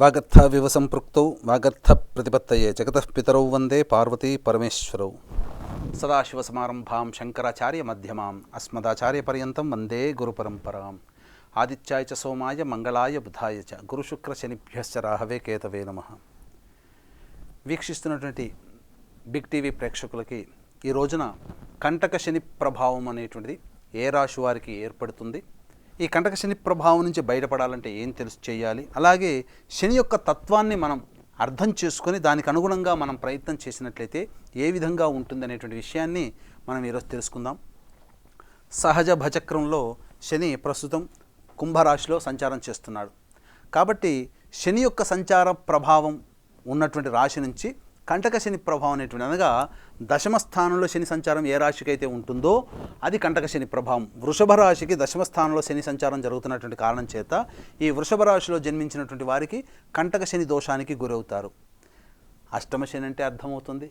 వాగర్థవివ సంపృక్తౌ వాగర్థ ప్రతిపత్తయే జగతః పితరౌ వందే పార్వతీ పరమేశ్వరౌ. సదాశివసమారంభాం శంకరాచార్య మధ్యమాం అస్మదాచార్యపర్యంతం వందే గురుపరంపరాం. ఆదిత్యాయ చ సోమాయ మంగళాయ బుధాయ చ గురుశుక్ర శనిభ్యశ్చ రాహవే కేతవే నమః. వీక్షిస్తున్నటువంటి బిగ్ టీవీ ప్రేక్షకులకి ఈ రోజున కంటక శని ప్రభావం అనేటువంటిది ఏ రాశి వారికి ఏర్పడుతుంది, ఈ కంటక శని ప్రభావం నుంచి బయటపడాలంటే ఏం చేయాలి, అలాగే శని యొక్క తత్వాన్ని మనం అర్థం చేసుకొని దానికి అనుగుణంగా మనం ప్రయత్నం చేసినట్లయితే ఏ విధంగా ఉంటుంది అనేటువంటి విషయాన్ని మనం ఈరోజు తెలుసుకుందాం. సహజ భచక్రంలో శని ప్రస్తుతం కుంభరాశిలో సంచారం చేస్తున్నాడు. కాబట్టి శని యొక్క సంచార ప్రభావం ఉన్నటువంటి రాశి నుంచి కంటక శని ప్రభావం అనేటువంటి, అనగా దశమ స్థానంలో శని సంచారం ఏ రాశికి అయితే ఉంటుందో అది కంటక శని ప్రభావం. వృషభ రాశికి దశమ స్థానంలో శని సంచారం జరుగుతున్నటువంటి కారణం చేత ఈ వృషభ రాశిలో జన్మించినటువంటి వారికి కంటక శని దోషానికి గురవుతారు. అష్టమ శని అంటే అర్థమవుతుంది,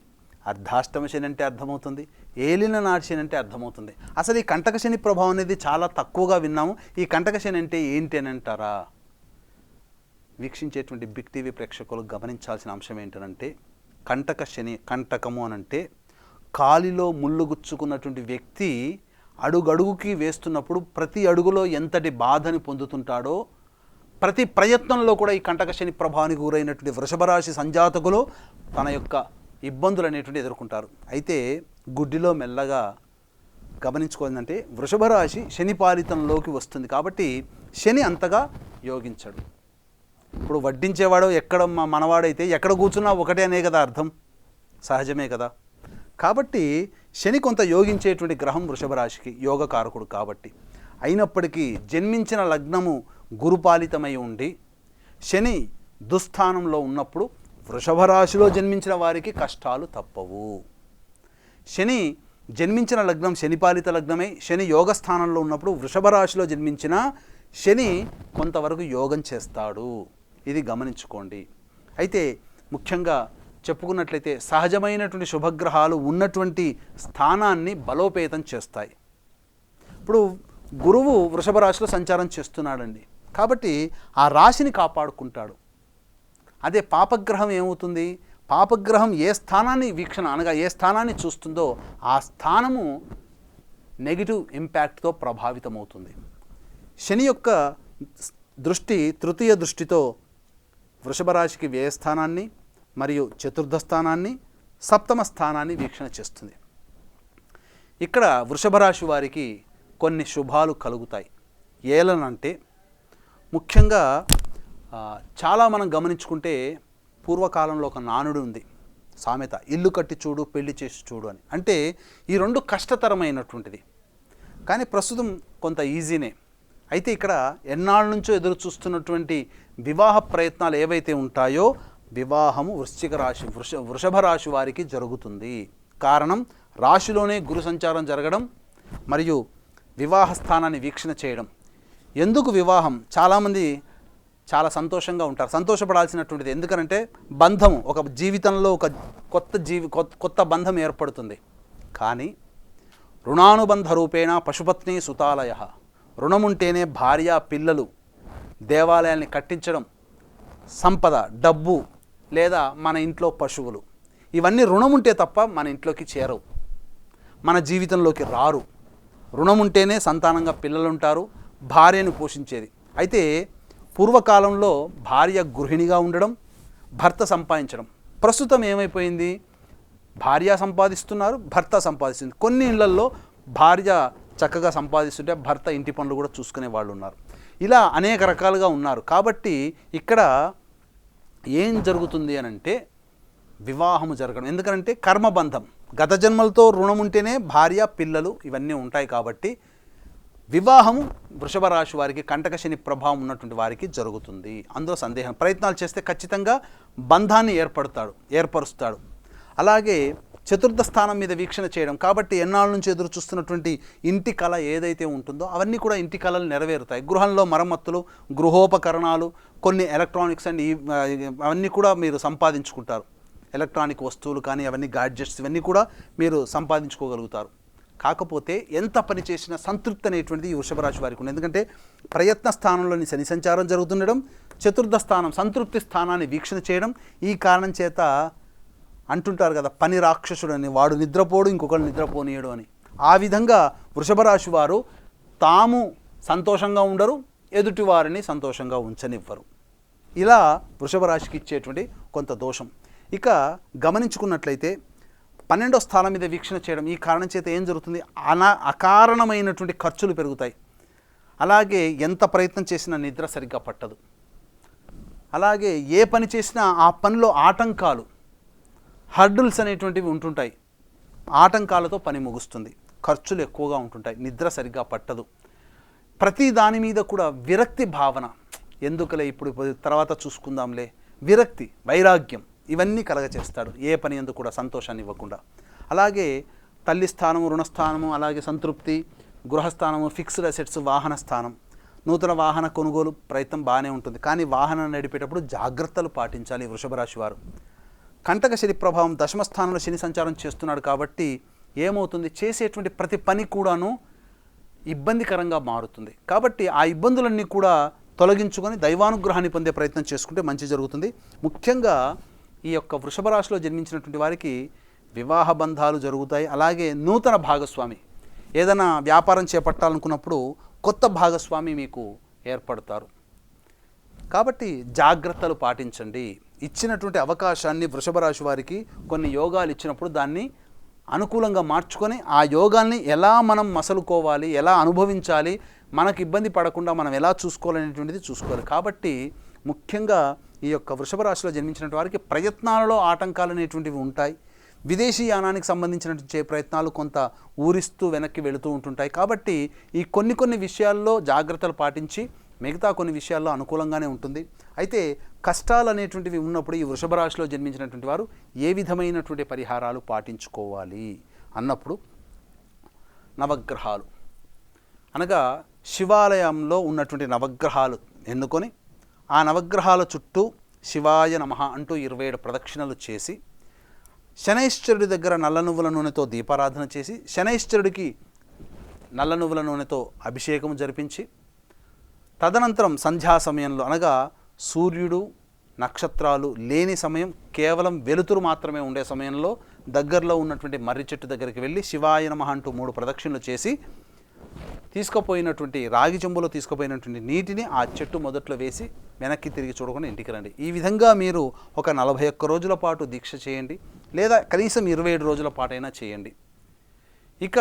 అర్ధాష్టమ శని అంటే అర్థమవుతుంది, ఏలిన నాటి శని అంటే అర్థమవుతుంది. అసలు ఈ కంటక శని ప్రభావం అనేది చాలా తక్కువగా విన్నాము. ఈ కంటక శని అంటే ఏంటి అని అంటారా? వీక్షించేటువంటి బిగ్ టీవీ ప్రేక్షకులు గమనించాల్సిన అంశం ఏంటంటే, కంటక శని, కంటకము అనంటే కాలిలో ముళ్ళు గుచ్చుకున్నటువంటి వ్యక్తి అడుగడుగుకి వేస్తున్నప్పుడు ప్రతి అడుగులో ఎంతటి బాధని పొందుతుంటాడో, ప్రతి ప్రయత్నంలో కూడా ఈ కంటక శని ప్రభావానికి గురైనటువంటి వృషభ రాశి సంజాతకులు తన యొక్క ఇబ్బందులు అనేటువంటి ఎదుర్కొంటారు. అయితే గుడ్డిలో మెల్లగా గమనించుకోవాలంటే వృషభ రాశి శని పాలితంలోకి వస్తుంది కాబట్టి శని అంతగా యోగించడు. ఇప్పుడు వడ్డించేవాడు ఎక్కడ మనవాడైతే ఎక్కడ కూర్చున్నా ఒకటే అనే కదా అర్థం, సహజమే కదా. కాబట్టి శని కొంత యోగించేటువంటి గ్రహం వృషభ రాశికి యోగకారకుడు కాబట్టి, అయినప్పటికీ జన్మించిన లగ్నము గురుపాలితమై ఉండి శని దుస్థానంలో ఉన్నప్పుడు వృషభ రాశిలో జన్మించిన వారికి కష్టాలు తప్పవు. శని జన్మించిన లగ్నం శనిపాలిత లగ్నమై శని యోగస్థానంలో ఉన్నప్పుడు వృషభ రాశిలో జన్మించిన శని కొంతవరకు యోగం చేస్తాడు. ఇది గమనించుకోండి. అయితే ముఖ్యంగా చెప్పుకున్నట్లయితే సహజమైనటువంటి శుభగ్రహాలు ఉన్నటువంటి స్థానాన్ని బలోపేతం చేస్తాయి. ఇప్పుడు గురువు వృషభ రాశిలో సంచారం చేస్తున్నాడండి, కాబట్టి ఆ రాశిని కాపాడుకుంటాడు. అదే పాపగ్రహం ఏమవుతుంది? పాపగ్రహం ఏ స్థానాన్ని వీక్షణ, అనగా ఏ స్థానాన్ని చూస్తుందో ఆ స్థానము నెగిటివ్ ఇంపాక్ట్తో ప్రభావితమవుతుంది. శని యొక్క దృష్టి తృతీయ దృష్టితో వృషభ రాశికి వ్యయ స్థానాన్ని మరియు చతుర్థ స్థానాన్ని, సప్తమ స్థానాన్ని వీక్షణ చేస్తుంది. ఇక్కడ వృషభ రాశి వారికి కొన్ని శుభాలు కలుగుతాయి. ఏలనంటే ముఖ్యంగా చాలా మనం గమనించుకుంటే పూర్వకాలంలో ఒక నానుడు ఉంది, సామెత, ఇల్లు కట్టి చూడు పెళ్లి చేసి చూడు అని. అంటే ఈ రెండు కష్టతరమైనటువంటిది, కానీ ప్రస్తుతం కొంత ఈజీనే. అయితే ఇక్కడ ఎన్నాళ్ళ నుంచో ఎదురు చూస్తున్నటువంటి వివాహ ప్రయత్నాలు ఏవైతే ఉంటాయో వివాహము వృషభ రాశి వారికి జరుగుతుంది. కారణం రాశిలోనే గురు సంచారం జరగడం మరియు వివాహ స్థానాన్ని వీక్షణ చేయడం. ఎందుకు వివాహం? చాలామంది చాలా సంతోషంగా ఉంటారు, సంతోషపడాల్సినటువంటిది. ఎందుకంటే బంధము, ఒక జీవితంలో ఒక కొత్త బంధం ఏర్పడుతుంది. కానీ రుణానుబంధ రూపేణ పశుపత్ని సుతాలయ, రుణముంటేనే భార్య పిల్లలు, దేవాలయాల్ని కట్టించడం, సంపద, డబ్బు, లేదా మన ఇంట్లో పశువులు, ఇవన్నీ రుణముంటే తప్ప మన ఇంట్లోకి చేరవు, మన జీవితంలోకి రారు. రుణముంటేనే సంతానంగా పిల్లలు ఉంటారు, భార్యను పోషించేది. అయితే పూర్వకాలంలో భార్య గృహిణిగా ఉండడం, భర్త సంపాదించడం. ప్రస్తుతం ఏమైపోయింది? భార్య సంపాదిస్తున్నారు, భర్త సంపాదిస్తుంది. కొన్ని ఇళ్లల్లో భార్య చక్కగా సంపాదిస్తుంటే భర్త ఇంటి పనులు కూడా చూసుకునే వాళ్ళు ఉన్నారు. ఇలా అనేక రకాలుగా ఉన్నారు. కాబట్టి ఇక్కడ ఏం జరుగుతుంది అని అంటే వివాహము జరగడం. ఎందుకంటే కర్మబంధం, గత జన్మలతో రుణం ఉంటేనే భార్య పిల్లలు ఇవన్నీ ఉంటాయి. కాబట్టి వివాహము వృషభ రాశి వారికి కంటక శని ప్రభావం ఉన్నటువంటి వారికి జరుగుతుంది. అందులో సందేహం, ప్రయత్నాలు చేస్తే ఖచ్చితంగా బంధాన్ని ఏర్పరుస్తాడు. అలాగే చతుర్థ స్థానం మీద వీక్షణ చేయడం. కాబట్టి ఎన్నాళ్ళ నుంచి ఎదురు చూస్తున్నటువంటి ఇంటి కళ ఏదైతే ఉంటుందో అవన్నీ కూడా ఇంటి కళలు నెరవేరుతాయి. గృహంలో మరమ్మతులు, గృహోపకరణాలు, కొన్ని ఎలక్ట్రానిక్స్ అండ్ అవన్నీ కూడా మీరు సంపాదించుకుంటారు. ఎలక్ట్రానిక్ వస్తువులు కానీ అవన్నీ గాడ్జెట్స్ ఇవన్నీ కూడా మీరు సంపాదించుకోగలుగుతారు. కాకపోతే ఎంత పని చేసినా సంతృప్తి అనేటువంటిది ఈ వృషభ రాశి వారికి ఉంది. ఎందుకంటే ప్రయత్న స్థానంలోని శని సంచారం జరుగుతుండడం, చతుర్థ స్థానం సంతృప్తి స్థానాన్ని వీక్షణ చేయడం. ఈ కారణం చేత అంటుంటారు కదా, పని రాక్షసుడు అని, వాడు నిద్రపోడు ఇంకొకరు నిద్రపోనీయడు అని. ఆ విధంగా వృషభ రాశి వారు తాము సంతోషంగా ఉండరు, ఎదుటి వారిని సంతోషంగా ఉంచనివ్వరు. ఇలా వృషభ రాశికి ఇచ్చేటువంటి కొంత దోషం. ఇక గమనించుకున్నట్లయితే 12వ స్థానం మీద వీక్షణ చేయడం, ఈ కారణం చేత ఏం జరుగుతుంది, అకారణమైనటువంటి ఖర్చులు పెరుగుతాయి. అలాగే ఎంత ప్రయత్నం చేసినా నిద్ర సరిగ్గా పట్టదు. అలాగే ఏ పని చేసినా ఆ పనిలో ఆటంకాలు, హర్డుల్స్ అనేటువంటివి ఉంటుంటాయి. ఆటంకాలతో పని ముగుస్తుంది. ఖర్చులు ఎక్కువగా ఉంటుంటాయి, నిద్ర సరిగ్గా పట్టదు. ప్రతి దాని మీద కూడా విరక్తి భావన, ఎందుకులే ఇప్పుడు తర్వాత చూసుకుందాంలే, విరక్తి, వైరాగ్యం ఇవన్నీ కలగచేస్తాడు. ఏ పని ఎందుకు కూడా సంతోషాన్ని ఇవ్వకుండా. అలాగే తల్లి స్థానము, రుణస్థానము, అలాగే సంతృప్తి, గృహస్థానము, ఫిక్స్డ్ అసెట్స్, వాహన స్థానం, నూతన వాహన కొనుగోలు ప్రయత్నం బాగానే ఉంటుంది. కానీ వాహనం నడిపేటప్పుడు జాగ్రత్తలు పాటించాలి వృషభ రాశి వారు. కంటక శని ప్రభావం, దశమ స్థానంలో శని సంచారం చేస్తున్నాడు కాబట్టి ఏమవుతుంది, చేసేటువంటి ప్రతి పని కూడాను ఇబ్బందికరంగా మారుతుంది. కాబట్టి ఆ ఇబ్బందులన్నీ కూడా తొలగించుకొని దైవానుగ్రహాన్ని పొందే ప్రయత్నం చేసుకుంటే మంచి జరుగుతుంది. ముఖ్యంగా ఈ యొక్క వృషభ రాశిలో జన్మించినటువంటి వారికి వివాహ బంధాలు జరుగుతాయి. అలాగే నూతన భాగస్వామి, ఏదైనా వ్యాపారం చేపట్టాలనుకున్నప్పుడు కొత్త భాగస్వామి మీకు ఏర్పడతారు. కాబట్టి జాగ్రత్తలు పాటించండి. ఇచ్చినటువంటి అవకాశాన్ని వృషభ రాశి వారికి కొన్ని యోగాలు ఇచ్చినప్పుడు దాన్ని అనుకూలంగా మార్చుకొని ఆ యోగాల్ని ఎలా మనం మసలుకోవాలి, ఎలా అనుభవించాలి, మనకు ఇబ్బంది పడకుండా మనం ఎలా చూసుకోవాలనేటువంటిది చూసుకోవాలి. కాబట్టి ముఖ్యంగా ఈ యొక్క వృషభ రాశిలో జన్మించినటువంటి వారికి ప్రయత్నాలలో ఆటంకాలు అనేటువంటివి ఉంటాయి. విదేశీ యానానికి సంబంధించినటువంటి ప్రయత్నాలు కొంత ఊరిస్తూ వెనక్కి వెళుతూ ఉంటుంటాయి. కాబట్టి ఈ కొన్ని విషయాల్లో జాగ్రత్తలు పాటించి మిగతా కొన్ని విషయాల్లో అనుకూలంగానే ఉంటుంది. అయితే కష్టాలు అనేటువంటివి ఉన్నప్పుడు ఈ వృషభ రాశిలో జన్మించినటువంటి వారు ఏ విధమైనటువంటి పరిహారాలు పాటించుకోవాలి అన్నప్పుడు, నవగ్రహాలు అనగా శివాలయంలో ఉన్నటువంటి నవగ్రహాలు ఎన్నుకొని ఆ నవగ్రహాల చుట్టూ శివాయ నమః అంటూ 27 ప్రదక్షిణలు చేసి, శనైశ్వరుడి దగ్గర నల్ల నువ్వుల నూనెతో దీపారాధన చేసి, శనైశ్వరుడికి నల్ల నువ్వుల నూనెతో అభిషేకం జరిపించి, తదనంతరం సంధ్యా సమయంలో అనగా సూర్యుడు నక్షత్రాలు లేని సమయం, కేవలం వెలుతురు మాత్రమే ఉండే సమయంలో దగ్గరలో ఉన్నటువంటి మర్రి చెట్టు దగ్గరికి వెళ్ళి శివాయ నమః అంటూ 3 ప్రదక్షిణలు చేసి, తీసుకుపోయినటువంటి రాగి చెంబులో తీసుకుపోయినటువంటి నీటిని ఆ చెట్టు మొదట్లో వేసి వెనక్కి తిరిగి చూడకుండా ఇంటికి రండి. ఈ విధంగా మీరు ఒక 41 రోజుల పాటు దీక్ష చేయండి, లేదా కనీసం 27 రోజుల పాటైనా చేయండి. ఇక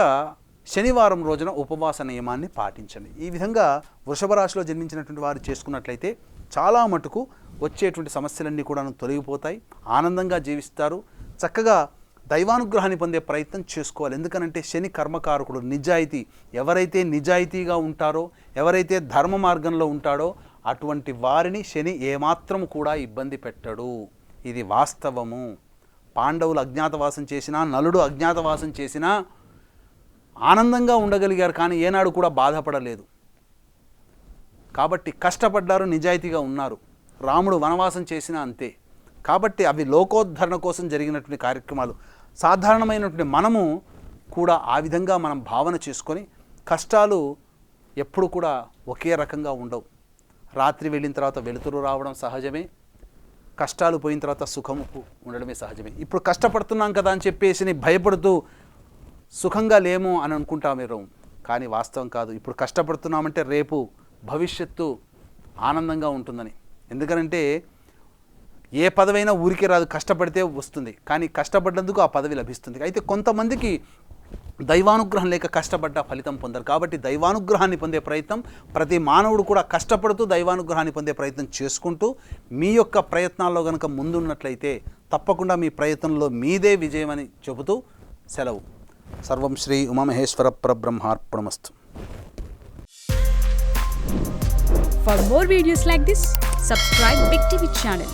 శనివారం రోజున ఉపవాస నియమాన్ని పాటించండి. ఈ విధంగా వృషభ రాశిలో జన్మించినటువంటి వారు చేసుకున్నట్లయితే చాలా మటుకు వచ్చేటువంటి సమస్యలన్నీ కూడా తొలగిపోతాయి, ఆనందంగా జీవిస్తారు, చక్కగా దైవానుగ్రహాన్ని పొందే ప్రయత్నం చేసుకోవాలి. ఎందుకనంటే శని కర్మకారకుడు, నిజాయితీ, ఎవరైతే నిజాయితీగా ఉంటారో, ఎవరైతే ధర్మ మార్గంలో ఉంటాడో అటువంటి వారిని శని ఏమాత్రం కూడా ఇబ్బంది పెట్టడు. ఇది వాస్తవము. పాండవులు అజ్ఞాతవాసం చేసినా, నలుడు అజ్ఞాతవాసం చేసినా ఆనందంగా ఉండగలిగారు, కానీ ఏనాడు కూడా బాధపడలేదు. కాబట్టి కష్టపడ్డారు, నిజాయితీగా ఉన్నారు. రాముడు వనవాసం చేసినా అంతే. కాబట్టి అవి లోకోద్ధరణ కోసం జరిగినటువంటి కార్యక్రమాలు. సాధారణమైనటువంటి మనము కూడా ఆ విధంగా మనం భావన చేసుకొని, కష్టాలు ఎప్పుడు కూడా ఒకే రకంగా ఉండవు. రాత్రి వెళ్ళిన తర్వాత వెలుతురు రావడం సహజమే, కష్టాలు పోయిన తర్వాత సుఖము ఉండడమే సహజమే. ఇప్పుడు కష్టపడుతున్నాం కదా అని చెప్పేసి భయపడుతూ సుఖంగా లేము అని అనుకుంటాం మీరు, కానీ వాస్తవం కాదు. ఇప్పుడు కష్టపడుతున్నామంటే రేపు భవిష్యత్తు ఆనందంగా ఉంటుందని. ఎందుకంటే ఏ పదవైనా ఊరికే రాదు, కష్టపడితే వస్తుంది. కానీ కష్టపడ్డందుకు ఆ పదవి లభిస్తుంది. అయితే కొంతమందికి దైవానుగ్రహం లేక కష్టపడ్డ ఫలితం పొందరు. కాబట్టి దైవానుగ్రహాన్ని పొందే ప్రయత్నం ప్రతి మానవుడు కూడా కష్టపడుతూ దైవానుగ్రహాన్ని పొందే ప్రయత్నం చేసుకుంటూ మీ యొక్క ప్రయత్నాల్లో కనుక ముందున్నట్లయితే తప్పకుండా మీ ప్రయత్నంలో మీదే విజయం అని చెబుతూ సెలవు. సర్వం Shri Umamaheshwara పరబ్రహ్మార్పణమస్తు. For more videos like this, subscribe Big TV channel.